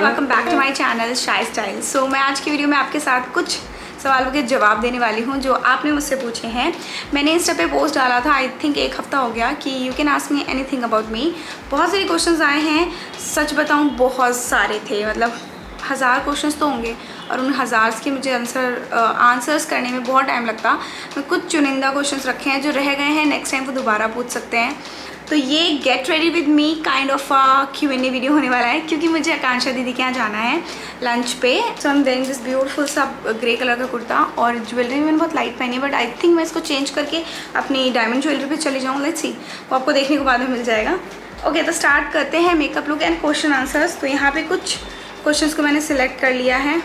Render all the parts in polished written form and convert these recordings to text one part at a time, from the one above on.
Welcome back to my channel shy style. So मैं आज की वीडियो में आपके साथ कुछ सवालों के जवाब देने वाली हूँ जो आपने मुझसे पूछे हैं। मैंने इंस्टा पे पोस्ट डाला था, आई थिंक एक हफ्ता हो गया, कि you can ask me anything about me. बहुत सारे क्वेश्चंस आए हैं, सच बताऊँ बहुत सारे थे, मतलब 1000 क्वेश्चंस तो होंगे और उन 1000 के मुझे आंसर्स करने में बहुत टाइम लगता। मैं कुछ चुनिंदा क्वेश्चंस रखे हैं जो रह गए हैं, नेक्स्ट टाइम वो दोबारा पूछ सकते हैं। तो ये get ready with me kind of Q&A video होने वाला है, क्योंकि मुझे आकांक्षा दीदी के यहाँ जाना है लंच पे। So I am wearing this beautiful सा ग्रे कलर का कुर्ता, और ज्वेलरी मैंने बहुत लाइट पहनी है, बट आई थिंक मैं इसको चेंज करके अपनी डायमंड ज्वेलरी पे चली जाऊँ। लेट्स सी, वो आपको देखने को बाद में मिल जाएगा। ओके, तो स्टार्ट करते हैं makeup look and question answers. तो यहाँ पे कुछ क्वेश्चंस को मैंने सिलेक्ट कर लिया है।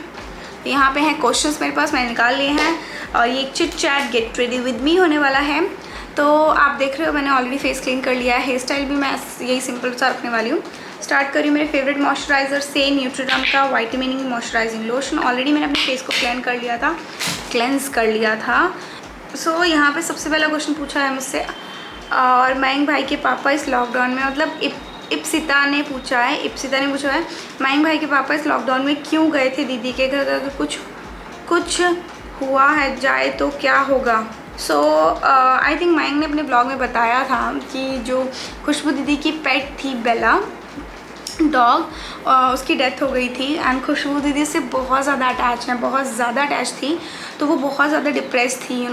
यहाँ पे हैं क्वेश्चंस मेरे पास, मैंने निकाल लिए हैं, और ये chit chat get ready with me होने वाला है। तो आप देख रहे हो मैंने ऑलरेडी फेस क्लीन कर लिया है, हेयर स्टाइल भी मैं यही सिंपल सा रखने वाली हूँ। स्टार्ट करी मेरे फेवरेट मॉइस्चराइज़र से, न्यूट्रीडर्म का वाइटमिनिंग मॉइस्चराइजिंग लोशन। ऑलरेडी मैंने अपने फेस को क्लेंस कर लिया था। सो यहाँ पे सबसे पहला क्वेश्चन पूछा है मुझसे, और मयंक भाई के पापा इस लॉकडाउन में, मतलब इप्सिता ने पूछा है मयंक भाई के पापा इस लॉकडाउन में क्यों गए थे दीदी के घर, अगर कुछ हुआ है जाए तो क्या होगा। सो आई थिंक मयंक ने अपने ब्लॉग में बताया था कि जो खुशबू दीदी की पेट थी बेला डॉग, उसकी डेथ हो गई थी, एंड खुशबू दीदी से बहुत ज़्यादा अटैच थी। तो वो बहुत ज़्यादा डिप्रेस थी,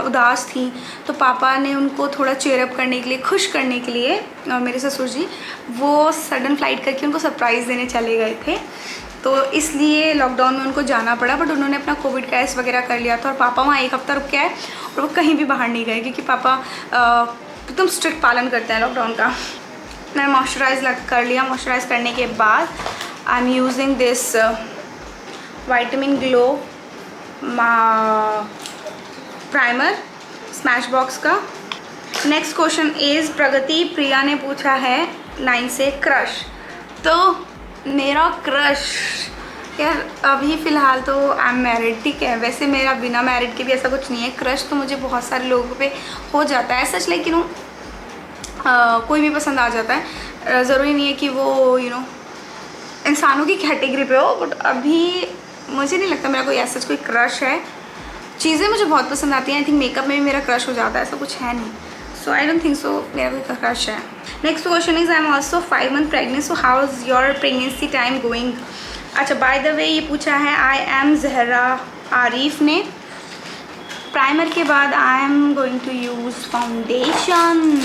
उदास थी। तो पापा ने उनको थोड़ा चेयरअप करने के लिए, खुश करने के लिए, मेरे ससुर जी वो सडन फ्लाइट करके उनको सरप्राइज़ देने चले गए थे। तो इसलिए लॉकडाउन में उनको जाना पड़ा, बट उन्होंने अपना कोविड टेस्ट वगैरह कर लिया था, और पापा वहाँ एक हफ्ता रुक के आए और वो कहीं भी बाहर नहीं गए, क्योंकि पापा एकदम स्ट्रिक्ट पालन करते हैं लॉकडाउन का। मैंने मॉइस्चराइज कर लिया। मॉइस्चराइज करने के बाद I am using this vitamin glow primer smash box का। नेक्स्ट क्वेश्चन इज़ प्रगति प्रिया ने पूछा है 9 से क्रश। तो मेरा क्रश यार अभी फ़िलहाल तो आई एम मैरिड, ठीक है। वैसे मेरा बिना मैरिड के भी ऐसा कुछ नहीं है। क्रश तो मुझे बहुत सारे लोगों पे हो जाता है, सच, लेकिन कोई भी पसंद आ जाता है। ज़रूरी नहीं है कि वो इंसानों की कैटेगरी पे हो, बट अभी मुझे नहीं लगता मेरा कोई ऐसा कोई क्रश है। चीज़ें मुझे बहुत पसंद आती हैं। आई थिंक मेकअप में भी मेरा क्रश हो जाता है, ऐसा कुछ है नहीं। सो आई डोंट थिंक सो मेरा कोई क्रश है। Next question is I am also 5 month pregnant, so how is your pregnancy time going. अच्छा, बाय द वे ये पूछा है आई एम जहरा आरिफ ने। प्राइमर के बाद I am going to use foundation,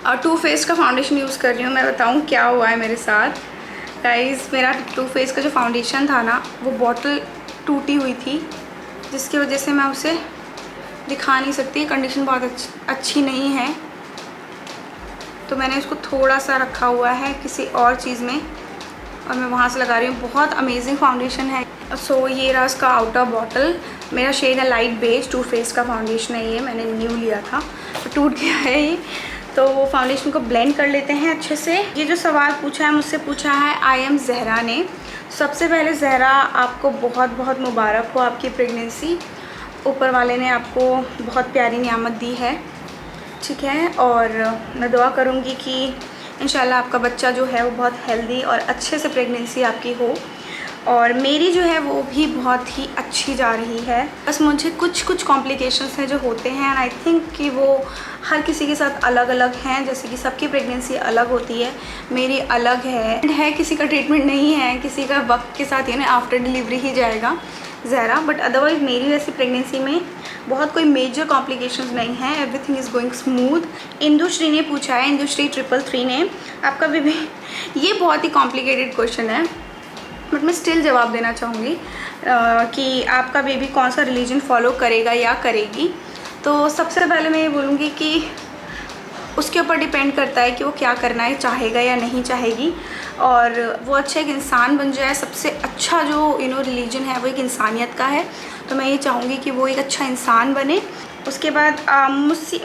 और टू फेस का फाउंडेशन यूज़ कर रही हूँ। मैं बताऊँ क्या हुआ है मेरे साथ गाइस। मेरा टू फेस का जो फाउंडेशन था ना, वो बॉटल टूटी हुई थी, जिसकी वजह से मैं उसे दिखा नहीं सकती। कंडीशन बहुत अच्छी नहीं है, तो मैंने इसको थोड़ा सा रखा हुआ है किसी और चीज़ में, और मैं वहाँ से लगा रही हूँ। बहुत अमेजिंग फाउंडेशन है। सो ये रहा इसका आउटर बॉटल। मेरा शेड है लाइट बेज, टू फेस का फाउंडेशन है ये, मैंने न्यू लिया था तो टूट गया है ये। तो वो फाउंडेशन को ब्लेंड कर लेते हैं अच्छे से। ये जो सवाल पूछा है मुझसे पूछा है आई एम जहरा ने। सबसे पहले जहरा, आपको बहुत बहुत मुबारक हो आपकी प्रेगनेंसी। ऊपर वाले ने आपको बहुत प्यारी नियामत दी है, ठीक है। और मैं दुआ करूँगी कि इंशाल्लाह आपका बच्चा जो है वो बहुत हेल्दी और अच्छे से प्रेगनेंसी आपकी हो, और मेरी जो है वो भी बहुत ही अच्छी जा रही है। बस मुझे कुछ कॉम्प्लिकेशंस हैं जो होते हैं, एंड आई थिंक कि वो हर किसी के साथ अलग अलग हैं। जैसे कि सबकी प्रेगनेंसी अलग होती है, मेरी अलग है। किसी का ट्रीटमेंट नहीं है, किसी का वक्त के साथ आफ्टर डिलीवरी ही जाएगा ज़हरा, बट अदरवाइज़ मेरी वैसी प्रेगनेंसी में बहुत कोई मेजर कॉम्प्लिकेशंस नहीं है। Everything is going smooth. Indushree ने पूछा है, इंदुश्री 333 ने, आपका बेबी, ये बहुत ही कॉम्प्लिकेटेड क्वेश्चन है, बट मैं स्टिल जवाब देना चाहूँगी कि आपका बेबी कौन सा रिलीजन फॉलो करेगा या करेगी। तो सबसे पहले मैं ये बोलूँगी कि उसके ऊपर डिपेंड करता है कि वो क्या करना है, चाहेगा या नहीं चाहेगी, और वो अच्छा एक इंसान बन जाए। सबसे अच्छा जो रिलीजन है वो एक इंसानियत का है, तो मैं ये चाहूँगी कि वो एक अच्छा इंसान बने। उसके बाद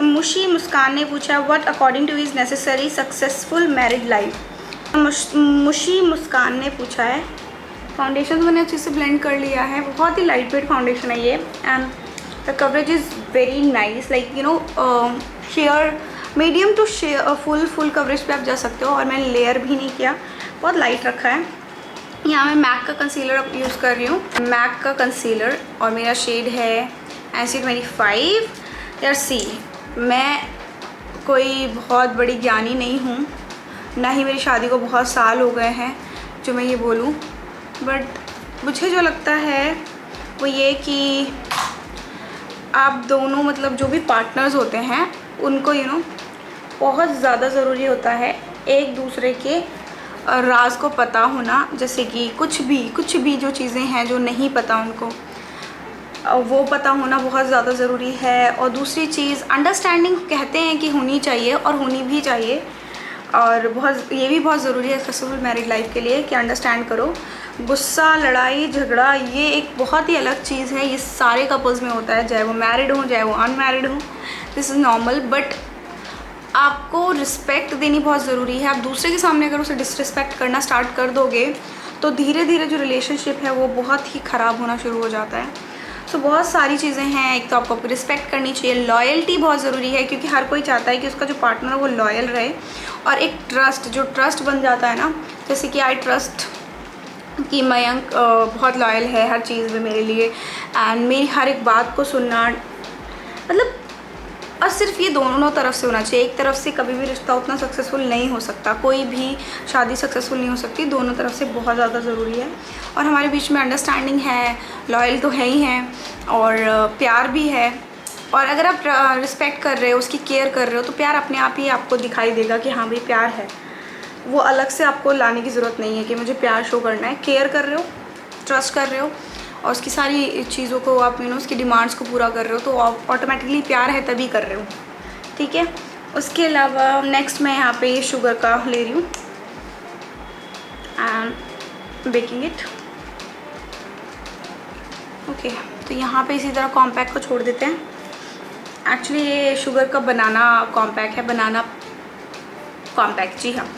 मुशी मुस्कान ने पूछा what according to is necessary successful married life. Mushi Muskan ने पूछा है। फाउंडेशन तो मैंने अच्छे से ब्लेंड कर लिया है, बहुत ही लाइट वेट फाउंडेशन है ये, and the coverage is very nice, like sheer medium to full coverage पे आप जा सकते हो। और मैंने लेयर भी नहीं किया, बहुत लाइट रखा है। यहाँ मैं मैक का कंसीलर यूज़ कर रही हूँ, मैक का कंसीलर, और मेरा शेड है NC25। यार सी, मैं कोई बहुत बड़ी ज्ञानी नहीं हूँ, ना ही मेरी शादी को बहुत साल हो गए हैं जो मैं ये बोलूँ, बट मुझे जो लगता है वो ये कि आप दोनों मतलब जो भी पार्टनर्स होते हैं उनको बहुत ज़्यादा ज़रूरी होता है एक दूसरे के राज को पता होना। जैसे कि कुछ भी जो चीज़ें हैं जो नहीं पता उनको, वो पता होना बहुत ज़्यादा ज़रूरी है। और दूसरी चीज़, अंडरस्टैंडिंग कहते हैं कि होनी चाहिए और होनी भी चाहिए, और ये भी बहुत ज़रूरी है सक्सेसफुल मैरिड लाइफ के लिए कि अंडरस्टैंड करो। गुस्सा, लड़ाई झगड़ा ये एक बहुत ही अलग चीज़ है, ये सारे कपल्स में होता है, चाहे वो मैरिड हो चाहे वो अनमैरिड हो, दिस इज़ नॉर्मल। बट आपको रिस्पेक्ट देनी बहुत ज़रूरी है। आप दूसरे के सामने अगर उसे डिसरिस्पेक्ट करना स्टार्ट कर दोगे तो धीरे धीरे जो रिलेशनशिप है वो बहुत ही ख़राब होना शुरू हो जाता है। सो बहुत सारी चीज़ें हैं। एक तो आपको रिस्पेक्ट करनी चाहिए, लॉयल्टी बहुत ज़रूरी है, क्योंकि हर कोई चाहता है कि उसका जो पार्टनर है वो लॉयल रहे। और एक ट्रस्ट बन जाता है ना, जैसे कि आई ट्रस्ट कि मयंक बहुत लॉयल है हर चीज़ में मेरे लिए, एंड मेरी हर एक बात को सुनना, मतलब, और सिर्फ ये दोनों तरफ से होना चाहिए। एक तरफ से कभी भी रिश्ता उतना सक्सेसफुल नहीं हो सकता, कोई भी शादी सक्सेसफुल नहीं हो सकती, दोनों तरफ से बहुत ज़्यादा ज़रूरी है। और हमारे बीच में अंडरस्टैंडिंग है, लॉयल तो है ही है, और प्यार भी है। और अगर आप रिस्पेक्ट कर रहे हो, उसकी केयर कर रहे हो, तो प्यार अपने आप ही आपको दिखाई देगा कि हाँ भाई प्यार है। वो अलग से आपको लाने की ज़रूरत नहीं है कि मुझे प्यार शो करना है। केयर कर रहे हो, ट्रस्ट कर रहे हो, और उसकी सारी चीज़ों को आप उसकी डिमांड्स को पूरा कर रहे हो, तो ऑटोमेटिकली प्यार है तभी कर रहे हो, ठीक है। उसके अलावा नेक्स्ट मैं यहाँ पे शुगर का ले रही हूँ एंड बेकिंग इट। ओके, तो यहाँ पे इसी तरह कॉम्पैक्ट को छोड़ देते हैं। एक्चुअली ये शुगर का बनाना कॉम्पैक्ट है, बनाना कॉम्पैक्ट, जी हाँ।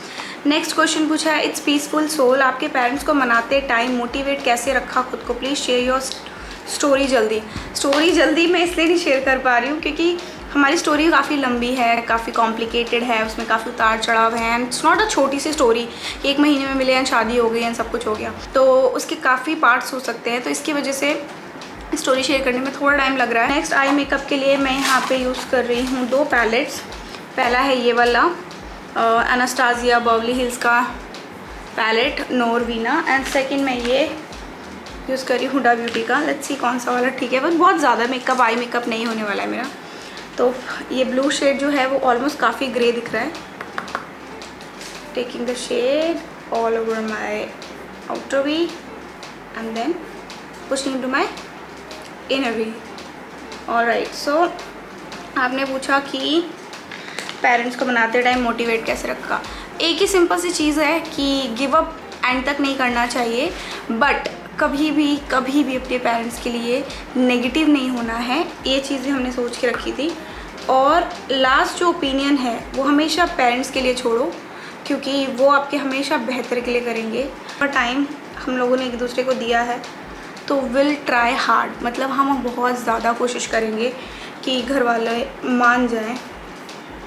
नेक्स्ट क्वेश्चन पूछा है, इट्स पीसफुल सोल, आपके पेरेंट्स को मनाते टाइम मोटिवेट कैसे रखा खुद को, प्लीज़ शेयर योर स्टोरी जल्दी मैं इसलिए नहीं शेयर कर पा रही हूँ क्योंकि हमारी स्टोरी काफ़ी लंबी है, काफ़ी कॉम्प्लिकेटेड है, उसमें काफ़ी उतार चढ़ाव है, एंड इट्स नॉट अ छोटी सी स्टोरी कि 1 महीने में मिले एंड शादी हो गई एंड सब कुछ हो गया, तो उसके काफ़ी पार्ट्स हो सकते हैं, तो इसकी वजह से स्टोरी शेयर करने में थोड़ा टाइम लग रहा है। नेक्स्ट आई मेकअप के लिए मैं यहाँ पे यूज़ कर रही हूँ 2 पैलेट्स। पहला है ये वाला एनास्टासिया बर्वली हिल्स का पैलेट नोरवीना, एंड सेकंड मैं ये यूज़ कर रही हूँ हुडा ब्यूटी का। लेट्स सी कौन सा वाला ठीक है, बस बहुत ज़्यादा मेकअप आई मेकअप नहीं होने वाला है मेरा। तो ये ब्लू शेड जो है वो ऑलमोस्ट काफ़ी ग्रे दिख रहा है। Taking the shade all over my outer V and then pushing into my inner V. Alright, so आपने पूछा कि पेरेंट्स को बनाते टाइम मोटिवेट कैसे रखा। एक ही सिंपल सी चीज़ है कि गिव अप एंड तक नहीं करना चाहिए, बट कभी भी अपने पेरेंट्स के लिए नेगेटिव नहीं होना है, ये चीज़ें हमने सोच के रखी थी। और लास्ट जो ओपिनियन है वो हमेशा पेरेंट्स के लिए छोड़ो, क्योंकि वो आपके हमेशा बेहतर के लिए करेंगे। और टाइम हम लोगों ने एक दूसरे को दिया है तो विल ट्राई हार्ड, मतलब हम बहुत ज़्यादा कोशिश करेंगे कि घर वाले मान जाएं,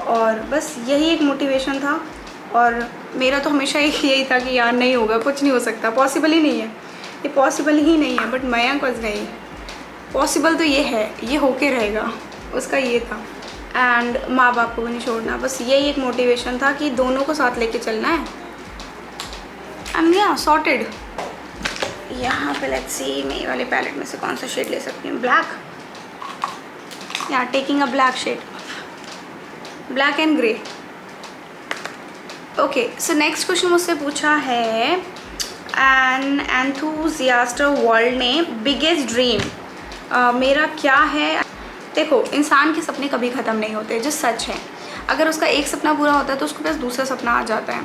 और बस यही एक मोटिवेशन था। और मेरा तो हमेशा यही था कि यार नहीं होगा, कुछ नहीं हो सकता, पॉसिबल ही नहीं है, ये पॉसिबल ही नहीं है। बट मयंक वाज नहीं, पॉसिबल तो ये है, ये होके रहेगा, उसका ये था। एंड माँ बाप को भी नहीं छोड़ना, बस यही एक मोटिवेशन था कि दोनों को साथ लेके चलना है। एंड या सॉर्टेड। यहाँ पे लेट्स सी मैं ये वाले पैलेट में से कौन सा शेड ले सकती हूँ, ब्लैक, या taking a black shade, black and grey. Okay, so next question मुझसे पूछा है एन एंथुजियास्ट वर्ल्ड ने बिगेस्ट ड्रीम मेरा क्या है। देखो, इंसान के सपने कभी ख़त्म नहीं होते, जो सच है। अगर उसका एक सपना पूरा होता है तो उसके पास दूसरा सपना आ जाता है।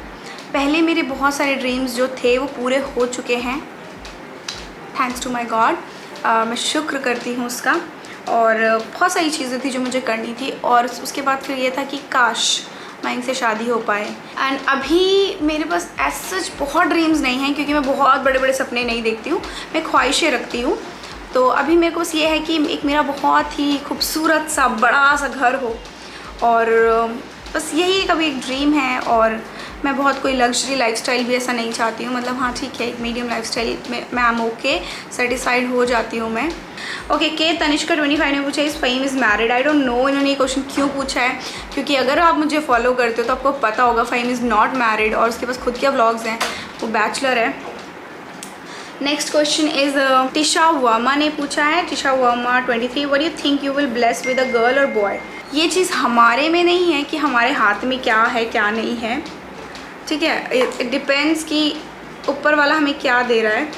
पहले मेरे बहुत सारे ड्रीम्स जो थे वो पूरे हो चुके हैं, थैंक्स टू माई गॉड। मैं शुक्र करती हूँ उसका। और बहुत सारी चीज़ें थी जो मुझे करनी थी, और उसके बाद फिर ये था कि काश मयंक से शादी हो पाए। एंड अभी मेरे पास ऐसे सच बहुत ड्रीम्स नहीं हैं, क्योंकि मैं बहुत बड़े बड़े सपने नहीं देखती हूँ, मैं ख्वाहिशें रखती हूँ। तो अभी मेरे को बस ये है कि एक मेरा बहुत ही खूबसूरत सा बड़ा सा घर हो, और बस यही कभी एक ड्रीम है। और मैं बहुत कोई लग्जरी लाइफस्टाइल भी ऐसा नहीं चाहती हूँ, मतलब हाँ ठीक है, एक मीडियम लाइफस्टाइल में मैं आई एम ओके, सेटिस्फाइड हो जाती हूँ मैं। ओके के तनिष्का 25 ने पूछा is Faheem is married. I don't know इन्होंने ये क्वेश्चन क्यों पूछा है, क्योंकि अगर आप मुझे फॉलो करते हो तो आपको पता होगा फ़हीम इज़ नॉट मैरिड और उसके पास खुद के व्लॉग्स हैं, वो बैचलर है। Next question is Tisha Verma ने पूछा है, Tisha Verma 23, what you think you will bless with a girl और बॉय। ये चीज़ हमारे में नहीं है कि हमारे हाथ में क्या है क्या नहीं है, ठीक है, इट डिपेंड्स कि ऊपर वाला हमें क्या दे रहा है।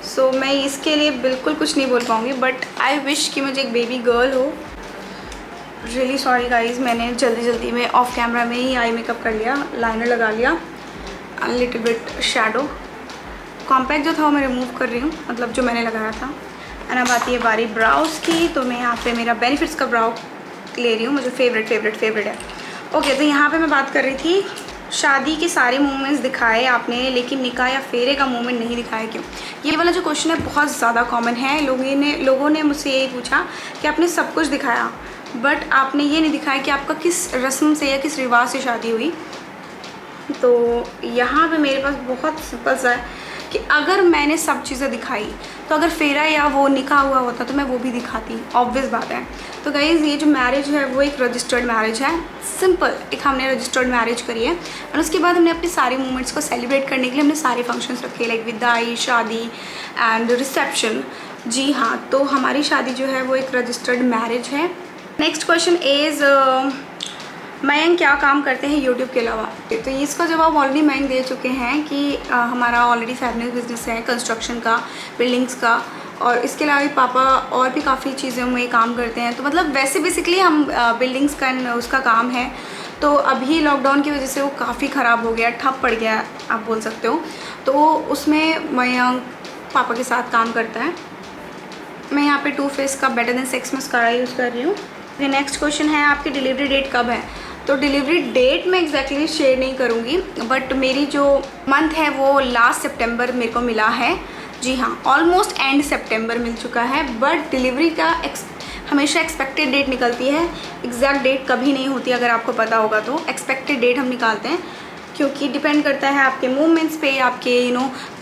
सो मैं इसके लिए बिल्कुल कुछ नहीं बोल पाऊँगी, बट आई विश कि मुझे एक बेबी गर्ल हो। रियली सॉरी गाइज, मैंने जल्दी में ऑफ कैमरा में ही आई मेकअप कर लिया, लाइनर लगा लिया, लिटिल बिट शैडो, कॉम्पैक्ट जो था वो मैं रिमूव कर रही हूँ, मतलब जो मैंने लगाया था। एंड अब आती है बारी ब्राउज की, तो मैं यहाँ पे मेरा बेनिफिट्स का ब्राउ ले रही हूँ, मुझे फेवरेट है। ओके, तो यहाँ पे मैं बात कर रही थी शादी के सारे मोमेंट्स दिखाए आपने, लेकिन निकाह या फेरे का मोमेंट नहीं दिखाया क्यों। ये वाला जो क्वेश्चन है बहुत ज़्यादा कॉमन है, लोगों ने मुझसे यही पूछा कि आपने सब कुछ दिखाया बट आपने ये नहीं दिखाया कि आपका किस रस्म से या किस रिवाज से शादी हुई। तो यहाँ पे मेरे पास बहुत सिंपल सा है कि अगर मैंने सब चीज़ें दिखाई तो अगर फेरा या वो निकाह हुआ होता तो मैं वो भी दिखाती, ऑब्वियस बात है। तो गाइज़ ये जो मैरिज है वो एक रजिस्टर्ड मैरिज है, सिंपल एक हमने रजिस्टर्ड मैरिज करी है और उसके बाद हमने अपने सारे मोमेंट्स को सेलिब्रेट करने के लिए हमने सारे फंक्शंस रखे, लाइक विदाई, शादी एंड रिसेप्शन। जी हाँ, तो हमारी शादी जो है वो एक रजिस्टर्ड मैरिज है। नेक्स्ट क्वेश्चन इज़ मयंक क्या काम करते हैं यूट्यूब के अलावा। तो इसका जवाब ऑलरेडी मयंक दे चुके हैं कि हमारा ऑलरेडी फैमिली बिजनेस है कंस्ट्रक्शन का, बिल्डिंग्स का, और इसके अलावा भी पापा और भी काफ़ी चीज़ों में काम करते हैं। तो मतलब वैसे बेसिकली हम बिल्डिंग्स का उसका काम है। तो अभी लॉकडाउन की वजह से वो काफ़ी ख़राब हो गया, ठप पड़ गया आप बोल सकते हो, तो उसमें मयंक पापा के साथ काम करता है। मैं यहाँ पे टू फेस का better than sex mascara use कर रही हूँ। नेक्स्ट क्वेश्चन है आपकी डिलीवरी डेट कब है। तो डिलीवरी डेट मैं एग्जैक्टली शेयर नहीं करूँगी, बट मेरी जो मंथ है वो लास्ट सितंबर मेरे को मिला है। जी हाँ, ऑलमोस्ट एंड सितंबर मिल चुका है, बट डिलीवरी का हमेशा एक्सपेक्टेड डेट निकलती है, एग्जैक्ट डेट कभी नहीं होती। अगर आपको पता होगा तो एक्सपेक्टेड डेट हम निकालते हैं, क्योंकि डिपेंड करता है आपके मूवमेंट्स पे, आपके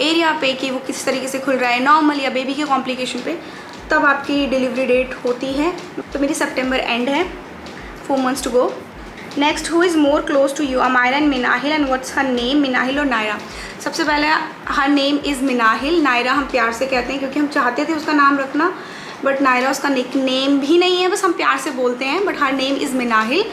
एरिया पे कि वो किस तरीके से खुल रहा है, नॉर्मल या बेबी के कॉम्प्लिकेशन पे, तब आपकी डिलीवरी डेट होती है। तो मेरी सितंबर एंड है, 4 months to go. Next, who is more close to you, Amaira and Minahil, and what's her name. Minahil और नायरा। सबसे पहले her name is Minahil, Naira हम प्यार से कहते हैं क्योंकि हम चाहते थे उसका नाम रखना, बट नायरा उसका निक नेम भी नहीं है, बस हम प्यार से बोलते हैं, but her name is Minahil.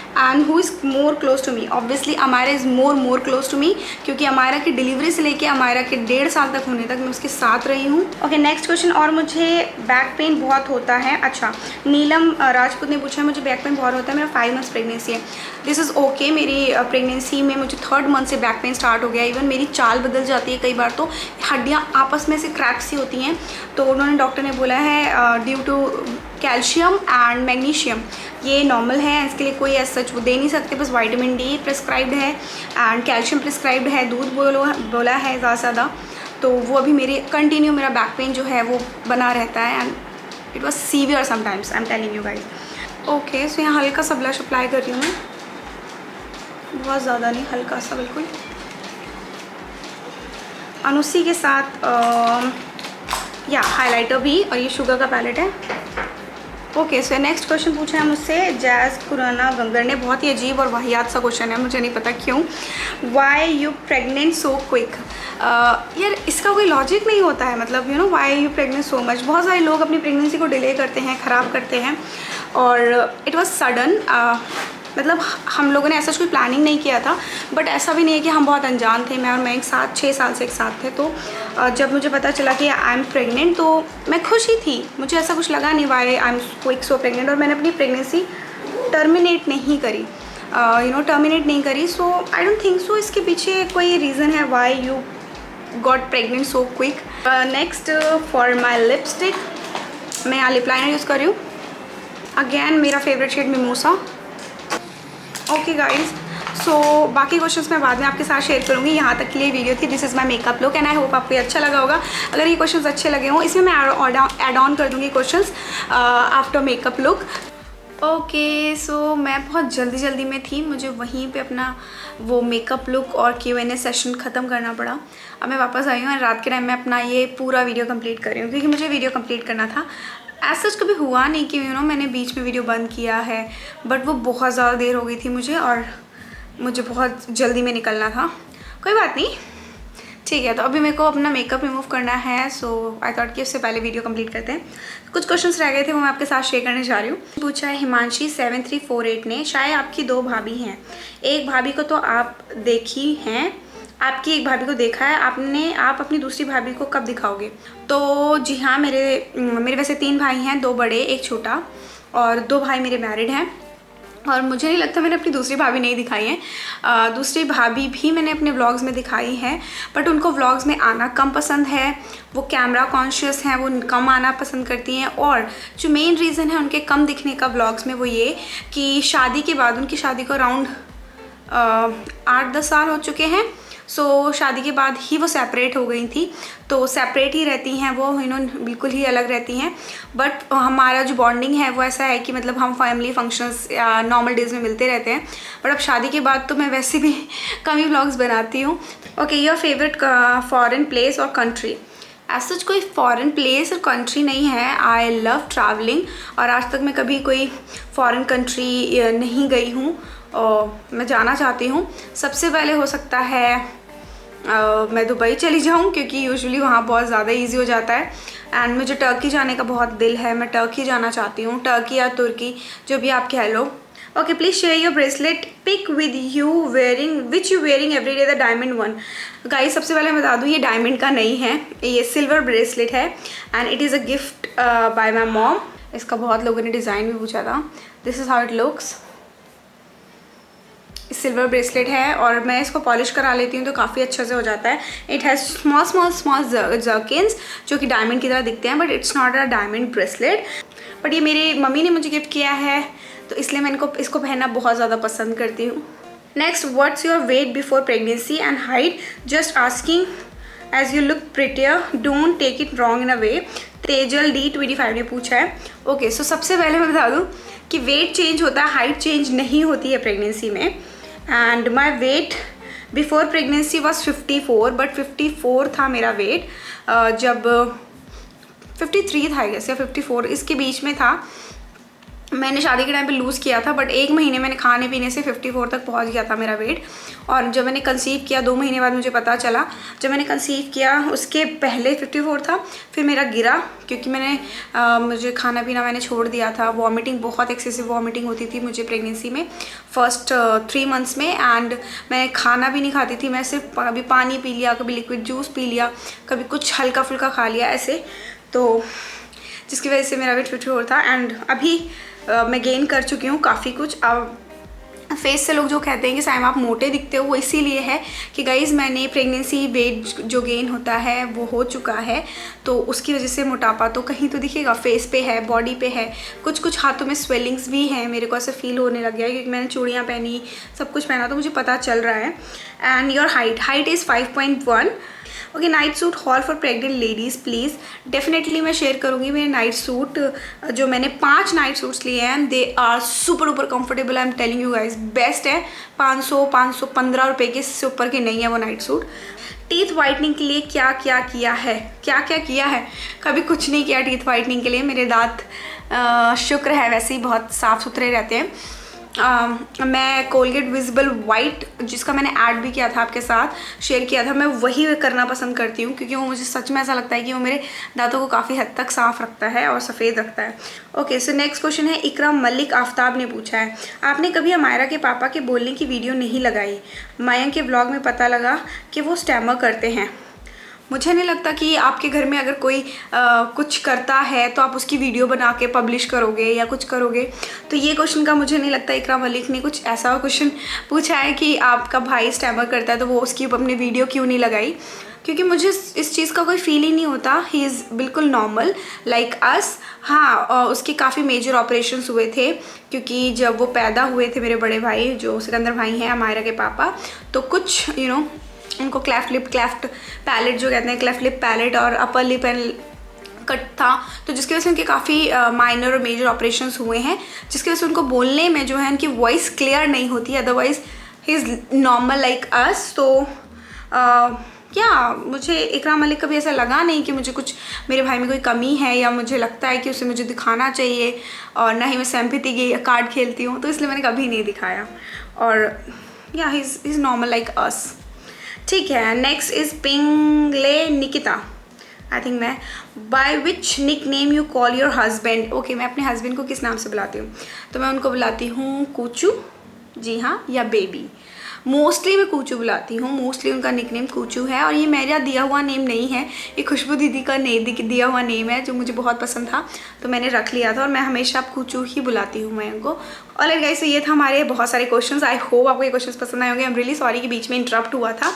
And who is more close to me, obviously Amayra is more close to me, क्योंकि अमायरा की डिलीवरी से लेके अमायरा के 1.5 साल तक होने तक मैं उसके साथ रही हूँ। ओके, नेक्स्ट क्वेश्चन, और मुझे बैक पेन बहुत होता है। अच्छा, नीलम राजपूत ने पूछा है मुझे बैक पेन बहुत होता है, मेरा 5 months प्रेगनेंसी है। दिस इज़ ओके, मेरी प्रेगनेंसी में मुझे 3rd month से बैक पेन स्टार्ट हो गया। इवन मेरी चाल बदल जाती है कई बार, तो हड्डियाँ आपस में से क्रैक सी होती हैं, तो उन्होंने डॉक्टर ने बोला है due to calcium and magnesium, ये नॉर्मल है, इसके लिए कोई ऐसा सच वो दे नहीं सकते, बस विटामिन डी प्रिस्क्राइब्ड है एंड कैल्शियम प्रिस्क्राइब्ड है, दूध बोला है ज़्यादा। तो वो अभी मेरी कंटिन्यू मेरा बैक पेन जो है वो बना रहता है, and it was severe sometimes, I am telling you guys. Okay, so यहाँ हल्का सा ब्लश अप्लाई कर रही हूँ मैं, बहुत ज़्यादा नहीं, हल्का सा बिल्कुल। अनुसी के साथ या हाइलाइटर भी, और ये शुगर का पैलेट है। ओके, सो नेक्स्ट क्वेश्चन पूछा है मुझसे जैज़ खुराना गंगर ने, बहुत ही अजीब और वाहियात सा क्वेश्चन है, मुझे नहीं पता क्यों। Why you pregnant so quick. यार इसका कोई लॉजिक नहीं होता है, मतलब why you pregnant so much. बहुत सारे लोग अपनी प्रेगनेंसी को डिले करते हैं, ख़राब करते हैं, और इट वॉज सडन, मतलब हम लोगों ने ऐसा कोई प्लानिंग नहीं किया था, बट ऐसा भी नहीं है कि हम बहुत अनजान थे। मैं और मैं एक साथ 6 साल से एक साथ थे, तो जब मुझे पता चला कि आई एम प्रेग्नेंट तो मैं खुश ही थी, मुझे ऐसा कुछ लगा नहीं why I am quick so pregnant. और मैंने अपनी प्रेगनेंसी टर्मिनेट नहीं करी, टर्मिनेट नहीं करी। सो आई डोंट थिंक सो इसके पीछे कोई रीज़न है why you got pregnant so quick. Next, for my lipstick मैं यहाँ लिप लाइनर यूज़ कर रही हूँ, अगेन मेरा favourite shade mimosa. Okay guys, so बाकी क्वेश्चंस मैं बाद में आपके साथ शेयर करूँगी। यहाँ तक के लिए वीडियो थी, this is my makeup look, and I hope आपको ये अच्छा लगा होगा। अगर ये क्वेश्चंस अच्छे लगे हों, इसमें मैं ऐड ऑन कर दूँगी questions after makeup look. Okay so मैं बहुत जल्दी में थी, मुझे वहीं पे अपना वो मेकअप लुक और Q&A सेशन ख़त्म करना पड़ा। अब मैं वापस आई हूँ और रात के टाइम में अपना ये पूरा वीडियो कंप्लीट कर रही हूँ क्योंकि मुझे वीडियो कंप्लीट करना था। ऐसा कभी हुआ नहीं कि मैंने बीच में वीडियो बंद किया है, बट वो बहुत ज़्यादा देर हो गई थी मुझे और मुझे बहुत जल्दी में निकलना था। कोई बात नहीं, ठीक है। तो अभी मेरे को अपना मेकअप रिमूव करना है, सो आई थॉट कि उससे पहले वीडियो कंप्लीट करते हैं। कुछ क्वेश्चंस रह गए थे वो मैं आपके साथ शेयर करने जा रही हूँ। पूछा है हिमांशी 7348 ने, शायद आपकी 2 भाभी हैं, एक भाभी को तो आप देखी हैं, आपकी एक भाभी को देखा है, आप अपनी दूसरी भाभी को कब दिखाओगे? तो जी हाँ, मेरे वैसे 3 भाई हैं, 2 बड़े 1 छोटा, और 2 भाई मेरे मैरिड हैं। और मुझे नहीं लगता मैंने अपनी दूसरी भाभी नहीं दिखाई है। दूसरी भाभी भी मैंने अपने व्लॉग्स में दिखाई है, बट उनको व्लॉग्स में आना कम पसंद है, वो कैमरा कॉन्शियस हैं, वो कम आना पसंद करती हैं। और जो मेन रीज़न है उनके कम दिखने का व्लॉग्स में वो ये कि शादी के बाद, उनकी शादी को अराउंड 8-10 साल हो चुके हैं। सो शादी के बाद ही वो सेपरेट हो गई थी, तो सेपरेट ही रहती हैं वो, बिल्कुल ही अलग रहती हैं। बट हमारा जो बॉन्डिंग है वो ऐसा है कि मतलब हम फैमिली फंक्शंस या नॉर्मल डेज़ में मिलते रहते हैं। बट अब शादी के बाद तो मैं वैसे भी कम ही व्लॉग्स बनाती हूँ। Okay, your favourite foreign place और कंट्री? ऐसा सच कोई फॉरेन प्लेस और कंट्री नहीं है। आई लव ट्रैवलिंग और आज तक मैं कभी कोई फॉरेन कंट्री नहीं गई हूँ और मैं जाना चाहती हूँ। सबसे पहले हो सकता है मैं दुबई चली जाऊँ क्योंकि यूजुअली वहाँ बहुत ज़्यादा इजी हो जाता है। एंड मुझे टर्की जाने का बहुत दिल है, मैं टर्की जाना चाहती हूँ, टर्की या तुर्की जो भी आप कह लो। Okay, please share your bracelet pic with you wearing which you wearing every day the diamond one. Guys सबसे पहले मैं बता दूँ ये डायमंड का नहीं है, ये सिल्वर ब्रेसलेट है and it is a gift bye my mom. इसका बहुत लोगों ने डिज़ाइन भी पूछा था। This is how it looks. Silver bracelet है और मैं इसको पॉलिश करा लेती हूँ तो काफ़ी अच्छे से हो जाता है। इट हैज़ स्मॉल जर्किन्स जो कि डायमंड की तरह दिखते हैं, but it's not a diamond bracelet. But ये मेरी मम्मी ने मुझे गिफ्ट किया है तो इसलिए मैं इसको पहनना बहुत ज़्यादा पसंद करती हूँ। Next, what's your weight before pregnancy and height? Just asking as you look prettier, don't take it wrong in a way. Tejal D25 ने पूछा है। ओके, सो सबसे पहले मैं बता दूँ कि वेट चेंज होता है, हाइट चेंज नहीं होती है प्रेगनेंसी में। And my weight before pregnancy was 54, but 54 था मेरा वेट जब 53 था आई गेस या 54 इसके बीच में था। मैंने शादी के टाइम पे लूज़ किया था, बट 1 महीने मैंने खाने पीने से 54 तक पहुंच गया था मेरा वेट। और जब मैंने कंसीव किया 2 महीने बाद मुझे पता चला, जब मैंने कंसीव किया उसके पहले 54 था, फिर मेरा गिरा क्योंकि मुझे खाना पीना मैंने छोड़ दिया था। वॉमिटिंग, बहुत एक्सेसिव वॉमिटिंग होती थी मुझे प्रेगनेंसी में फर्स्ट 3 मंथ्स में। एंड मैं खाना भी नहीं खाती थी, मैं सिर्फ कभी पानी पी लिया, कभी लिक्विड जूस पी लिया, कभी कुछ हल्का फुल्का खा लिया ऐसे, तो जिसकी वजह से मेरा वेट 54 था। एंड अभी मैं गेन कर चुकी हूँ काफ़ी कुछ। अब फेस से लोग जो कहते हैं कि साइम आप मोटे दिखते हो, वो इसीलिए है कि गाइज़ मैंने प्रेगनेंसी वेट जो गेन होता है वो हो चुका है, तो उसकी वजह से मोटापा तो कहीं तो दिखेगा, फेस पे है, बॉडी पे है, कुछ हाथों में स्वेलिंग्स भी हैं। मेरे को ऐसे फील होने लग गया क्योंकि मैंने चूड़ियाँ पहनी, सब कुछ पहना, तो मुझे पता चल रहा है। And your height is 5.1। Okay, night suit hall for pregnant ladies please. Definitely मैं शेयर करूँगी मेरे नाइट सूट, जो मैंने 5 नाइट सूट्स लिए हैं। दे आर सुपर ऊपर comfortable, I am telling you guys, best है। 515 रुपये के, इससे ऊपर के नहीं है वो नाइट सूट। टीथ वाइटनिंग के लिए क्या क्या किया है? कभी कुछ नहीं किया टीथ वाइटनिंग के लिए। मेरे दांत शुक्र है वैसे ही बहुत साफ़ सुथरे रहते हैं। मैं कोलगेट विजिबल वाइट, जिसका मैंने ऐड भी किया था आपके साथ, शेयर किया था, मैं वही करना पसंद करती हूँ क्योंकि वो मुझे सच में ऐसा लगता है कि वो मेरे दांतों को काफ़ी हद तक साफ़ रखता है और सफ़ेद रखता है। ओके, सो नेक्स्ट क्वेश्चन है इकराम मलिक आफ्ताब ने पूछा है, आपने कभी अमायरा के पापा के बोलने की वीडियो नहीं लगाई? मयंक के ब्लॉग में पता लगा कि वो स्टैमर करते हैं। मुझे नहीं लगता कि आपके घर में अगर कोई कुछ करता है तो आप उसकी वीडियो बना के पब्लिश करोगे या कुछ करोगे। तो ये क्वेश्चन का मुझे नहीं लगता इकराम मलिक ने कुछ ऐसा क्वेश्चन पूछा है कि आपका भाई स्टैमर करता है तो वो उसकी अपनी वीडियो क्यों नहीं लगाई, क्योंकि मुझे इस चीज़ का कोई फील ही नहीं होता। ही इज़ बिल्कुल नॉर्मल लाइक अस। हाँ, उसके काफ़ी मेजर ऑपरेशंस हुए थे क्योंकि जब वो पैदा हुए थे मेरे बड़े भाई, जो सिकंदर भाई हैं अमायरा के पापा, तो कुछ उनको क्लेफ्ट पैलेट जो कहते हैं, क्लेफ्ट लिप पैलेट और अपर लिप एंड कट था, तो जिसकी वजह से उनके काफ़ी माइनर और मेजर ऑपरेशंस हुए हैं, जिसकी वजह से उनको बोलने में जो है उनकी वॉइस क्लियर नहीं होती, otherwise he is normal like अस। तो क्या मुझे इकरा मलिक कभी ऐसा लगा नहीं कि मुझे कुछ मेरे भाई में कोई कमी है या मुझे लगता है कि उसे मुझे दिखाना चाहिए, और ना ही मैं सिंपैथी की कार्ड खेलती हूँ, तो इसलिए मैंने कभी नहीं दिखाया। और या he is normal like us. ठीक है, next is Pingle Nikita, I think मैं, by which nickname you call your husband. Okay, मैं अपने हस्बैंड को किस नाम से बुलाती हूँ, तो मैं उनको बुलाती हूँ कूचू, जी हाँ, या बेबी। मोस्टली मैं कूचू बुलाती हूँ, मोस्टली उनका निकनेम कूचू है, और ये मेरा दिया हुआ नेम नहीं है, ये खुशबू दीदी का दिया हुआ नेम है जो मुझे बहुत पसंद था, तो मैंने रख लिया था, और मैं हमेशा कूचू ही बुलाती हूँ मैं उनको। और गाइस, ये था हमारे बहुत सारे क्वेश्चंस। आई होप आपको ये क्वेश्चंस पसंद आए होंगे। आई एम रियली सॉरी कि बीच में इंटरप्ट हुआ था,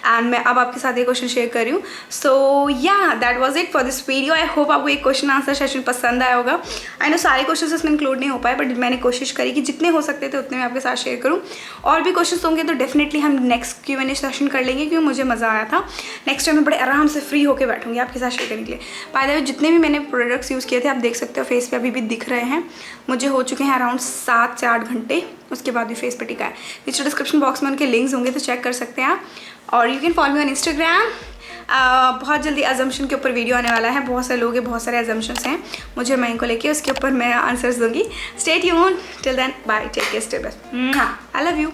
एंड मैं अब आपके साथ ये क्वेश्चन शेयर कर रही हूँ। सो या that was it for this video. I hope आपको ये क्वेश्चन आंसर सेशन पसंद आया होगा। आई नो सारे क्वेश्चन इसमें इंक्लूड नहीं हो पाए, बट मैंने कोशिश करी कि जितने हो सकते थे उतने मैं आपके साथ शेयर करूँ। और भी क्वेश्चन होंगे तो डेफिनेटली हम नेक्स्ट Q&A सेशन कर लेंगे, क्योंकि मुझे मज़ा आया था। नेक्स्ट टाइम मैं बड़े आराम से फ्री होकर बैठूंगी आपके साथ शेयर करने के लिए। बाय द वे, जितने भी मैंने प्रोडक्ट्स यूज़ किए थे आप देख सकते हो फेस पे अभी भी दिख रहे हैं, मुझे हो चुके हैं अराउंड 7 से 8 घंटे, उसके बाद भी फेस पे टिका है। नीचे डिस्क्रिप्शन बॉक्स में उनके लिंक्स होंगे तो चेक कर सकते हैं आप। और you can follow me on Instagram. बहुत जल्दी अजम्पशन के ऊपर वीडियो आने वाला है। बहुत सारे लोग हैं, बहुत सारे अजम्पशंस हैं मुझे माइंड को लेके, उसके ऊपर मैं आंसर्स दूंगी। Stay tuned till then, bye, take care, stay best, I love you.